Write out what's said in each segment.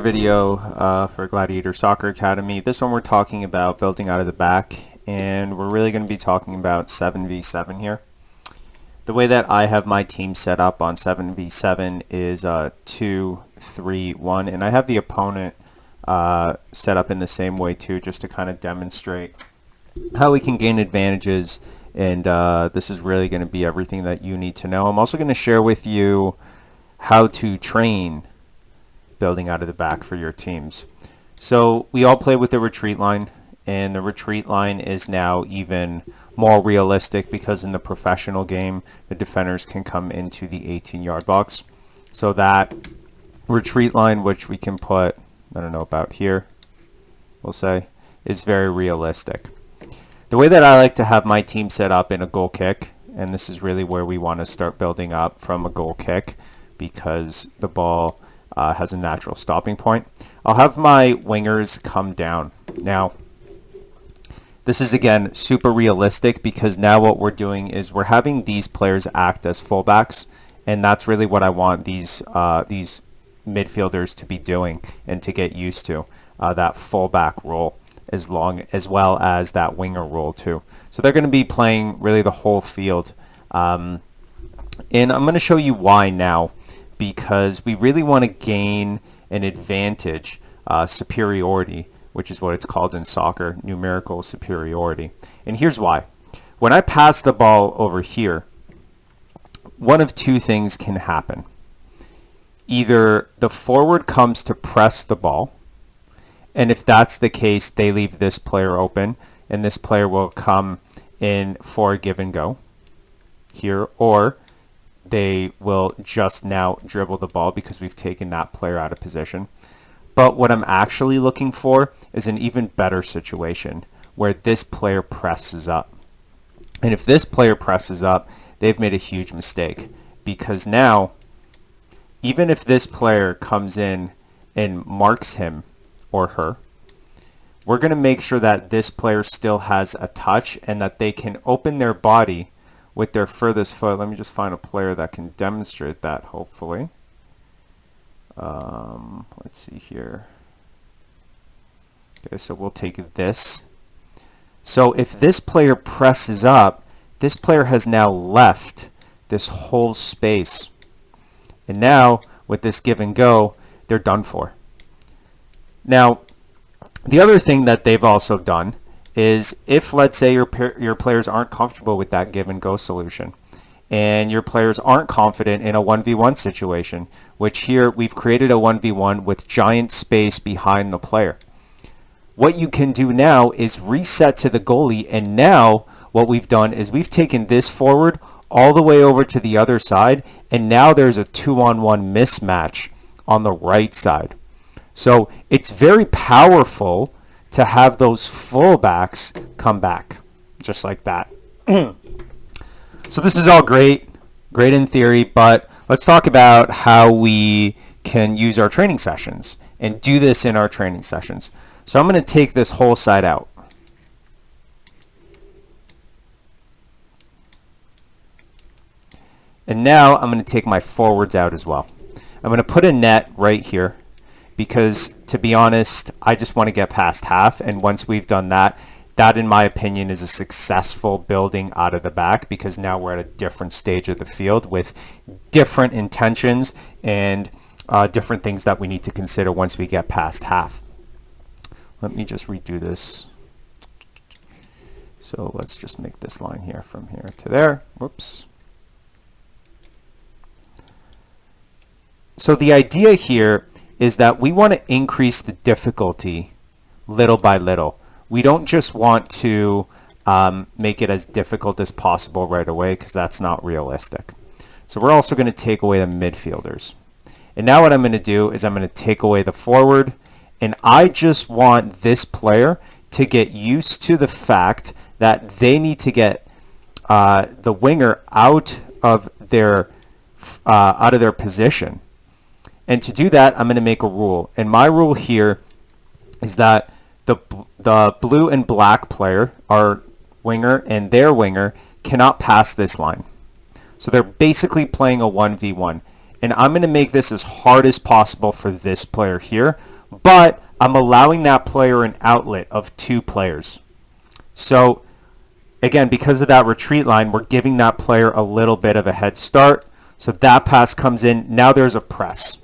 Video for Gladiator Soccer Academy. This one we're talking about building out of the back, and we're really going to be talking about 7v7 here. The way that I have my team set up on 7v7 is 2-3-1, and I have the opponent set up in the same way too, just to kind of demonstrate how we can gain advantages, and this is really going to be everything that you need to know. I'm also going to share with you how to train building out of the back for your teams. So we all play with the retreat line, and the retreat line is now even more realistic because in the professional game the defenders can come into the 18-yard box. So that retreat line, which we can put, I don't know, about here, we'll say, is very realistic. The way that I like to have my team set up in a goal kick, and this is really where we want to start building up from a goal kick because the ball has a natural stopping point. I'll have my wingers come down. Now, this is again super realistic because now what we're doing is we're having these players act as fullbacks, and that's really what I want these midfielders to be doing and to get used to, that fullback role as well as that winger role too. So they're going to be playing really the whole field, and I'm going to show you why now, because we really want to gain an advantage, superiority, which is what it's called in soccer, numerical superiority. And here's why. When I pass the ball over here, one of two things can happen. Either the forward comes to press the ball, and if that's the case, they leave this player open, and this player will come in for a give and go here, or they will just now dribble the ball because we've taken that player out of position. But what I'm actually looking for is an even better situation where this player presses up. And if this player presses up, they've made a huge mistake, because now, even if this player comes in and marks him or her, we're going to make sure that this player still has a touch and that they can open their body with their furthest foot. Let me just find a player that can demonstrate that, hopefully. Let's see here. Okay, so we'll take this. So if this player presses up, this player has now left this whole space. And now, with this give and go, they're done for. Now, the other thing that they've also done is if, let's say, your players aren't comfortable with that give and go solution, and your players aren't confident in a 1v1 situation, which here we've created a 1v1 with giant space behind the player. What you can do now is reset to the goalie, and now what we've done is we've taken this forward all the way over to the other side, and now there's a 2-on-1 mismatch on the right side. So it's very powerful to have those fullbacks come back, just like that. So this is all great in theory, but let's talk about how we can use our training sessions and do this in our training sessions. So I'm going to take this whole side out. And now I'm going to take my forwards out as well. I'm going to put a net right here, because to be honest, I just want to get past half, and once we've done that, that in my opinion is a successful building out of the back, because now we're at a different stage of the field with different intentions and different things that we need to consider once we get past half. Let me just redo this. So let's just make this line here from here to there. Whoops. So the idea here is that we want to increase the difficulty little by little. We don't just want to make it as difficult as possible right away, because that's not realistic. So we're also going to take away the midfielders. And now what I'm going to do is I'm going to take away the forward, and I just want this player to get used to the fact that they need to get the winger out of their position. And to do that, I'm going to make a rule. And my rule here is that the blue and black player, our winger and their winger, cannot pass this line. So they're basically playing a 1v1. And I'm going to make this as hard as possible for this player here but I'm allowing that player an outlet of 2 players. So again, because of that retreat line, we're giving that player a little bit of a head start. So that pass comes in. Now there's a press.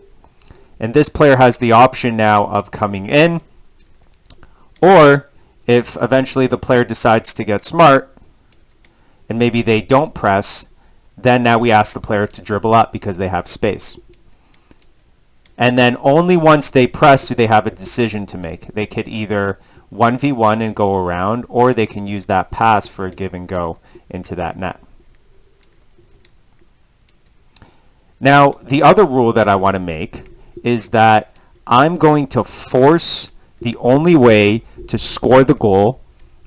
And this player has the option now of coming in, or if eventually the player decides to get smart and maybe they don't press, then now we ask the player to dribble up because they have space. And then only once they press do they have a decision to make. They could either 1v1 and go around, or they can use that pass for a give and go into that net. Now, the other rule that I want to make is that I'm going to force the only way to score the goal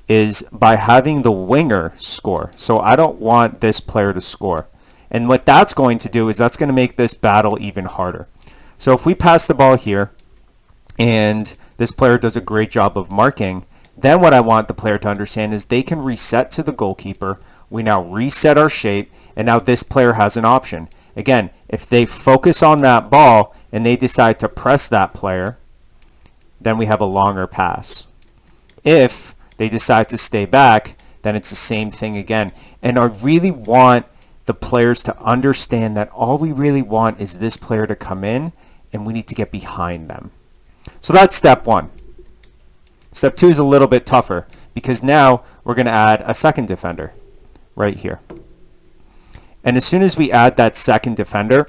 is by having the winger score. So I don't want this player to score. And what that's going to do is that's going to make this battle even harder. So if we pass the ball here and this player does a great job of marking, then what I want the player to understand is they can reset to the goalkeeper. We now reset our shape, and now this player has an option. Again, if they focus on that ball and they decide to press that player, then we have a longer pass. If they decide to stay back, then it's the same thing again. And I really want the players to understand that all we really want is this player to come in, and we need to get behind them. So that's step 1. Step 2 is a little bit tougher because now we're going to add a second defender right here. And as soon as we add that second defender,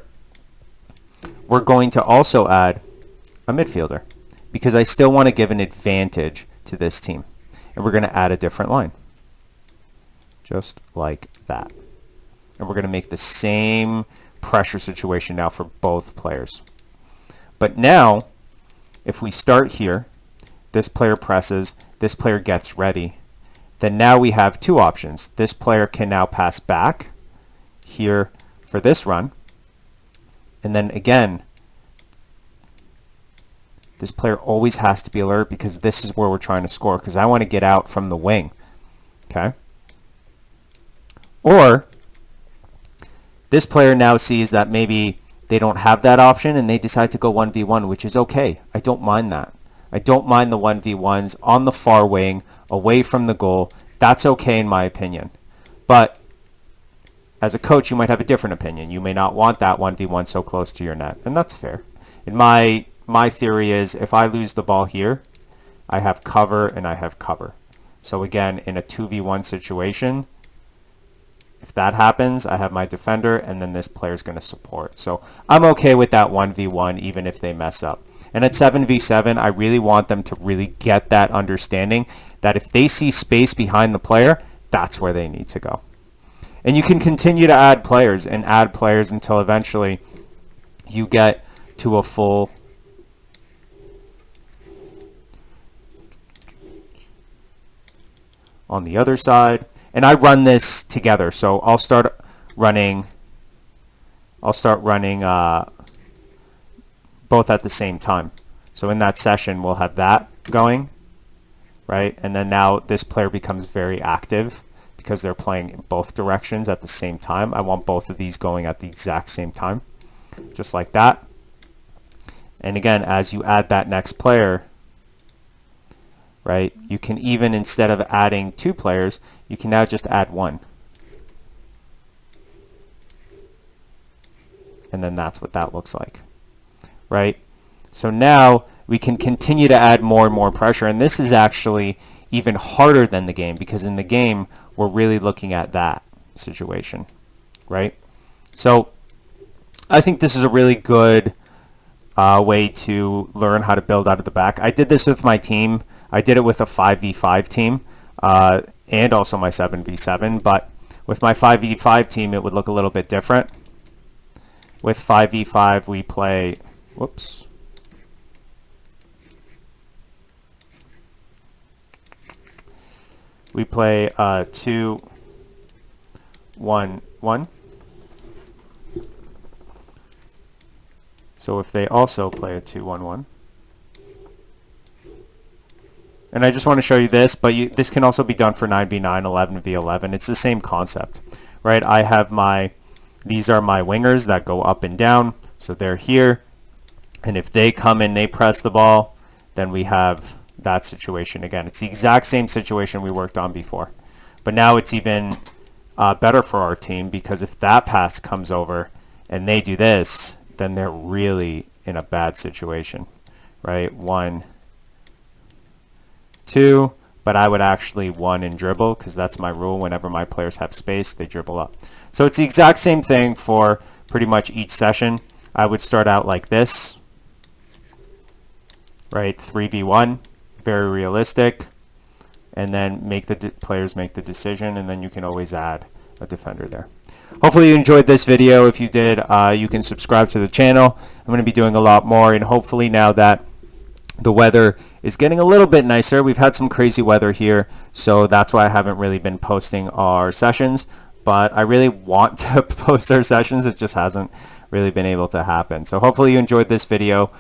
we're going to also add a midfielder because I still want to give an advantage to this team. And we're going to add a different line. Just like that. And we're going to make the same pressure situation now for both players. But now, if we start here, this player presses, this player gets ready, then now we have 2 options. This player can now pass back here for this run, and then again, this player always has to be alert because this is where we're trying to score because I want to get out from the wing. Okay? Or this player now sees that maybe they don't have that option and they decide to go 1v1, which is okay. I don't mind that. I don't mind the 1v1s on the far wing, away from the goal. That's okay in my opinion. But as a coach, you might have a different opinion. You may not want that 1v1 so close to your net, and that's fair. In my theory is if I lose the ball here, I have cover and I have cover. So again, in a 2v1 situation, if that happens, I have my defender, and then this player is going to support. So I'm okay with that 1v1 even if they mess up. And at 7v7, I really want them to really get that understanding that if they see space behind the player, that's where they need to go. And you can continue to add players and add players until eventually you get to a full on the other side. And I run this together. So I'll start running both at the same time. So in that session, we'll have that going, right? And then now this player becomes very active because they're playing in both directions at the same time. I want both of these going at the exact same time, just like that. And again, as you add that next player, right, you can even, instead of adding 2 players, you can now just add 1. And then that's what that looks like, right? So now we can continue to add more and more pressure, and this is actually even harder than the game because in the game we're really looking at that situation, right? So I think this is a really good way to learn how to build out of the back. I did this with my team. I did it with a 5v5 team and also my 7v7, but with my 5v5 team it would look a little bit different. With 5v5 we play, whoops, we play 2-1-1. So if they also play a 2-1-1, and I just want to show you this, but this can also be done for 9v9, 11v11. It's the same concept, right? I have these are my wingers that go up and down, so they're here, and if they come in, they press the ball, then we have that situation again. It's the exact same situation we worked on before. But now it's even better for our team, because if that pass comes over and they do this, then they're really in a bad situation, right? 1, 2, but I would actually 1 and dribble, because that's my rule. Whenever my players have space, they dribble up. So it's the exact same thing for pretty much each session. I would start out like this, right? 3v1, very realistic, and then make the players make the decision, and then you can always add a defender there. Hopefully you enjoyed this video. If you did, you can subscribe to the channel. I'm going to be doing a lot more, and hopefully now that the weather is getting a little bit nicer, we've had some crazy weather here, so that's why I haven't really been posting our sessions, but I really want to post our sessions. It just hasn't really been able to happen. So hopefully you enjoyed this video.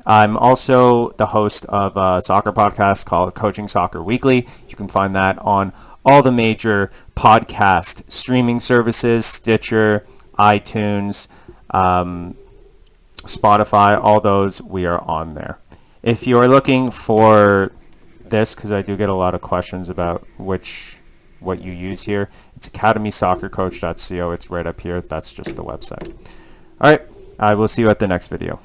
I'm also the host of a soccer podcast called Coaching Soccer Weekly. You can find that on all the major podcast streaming services: Stitcher, iTunes, Spotify, all those, we are on there. If you're looking for this, because I do get a lot of questions about what you use here, it's academysoccercoach.co. It's right up here. That's just the website. All right, I will see you at the next video.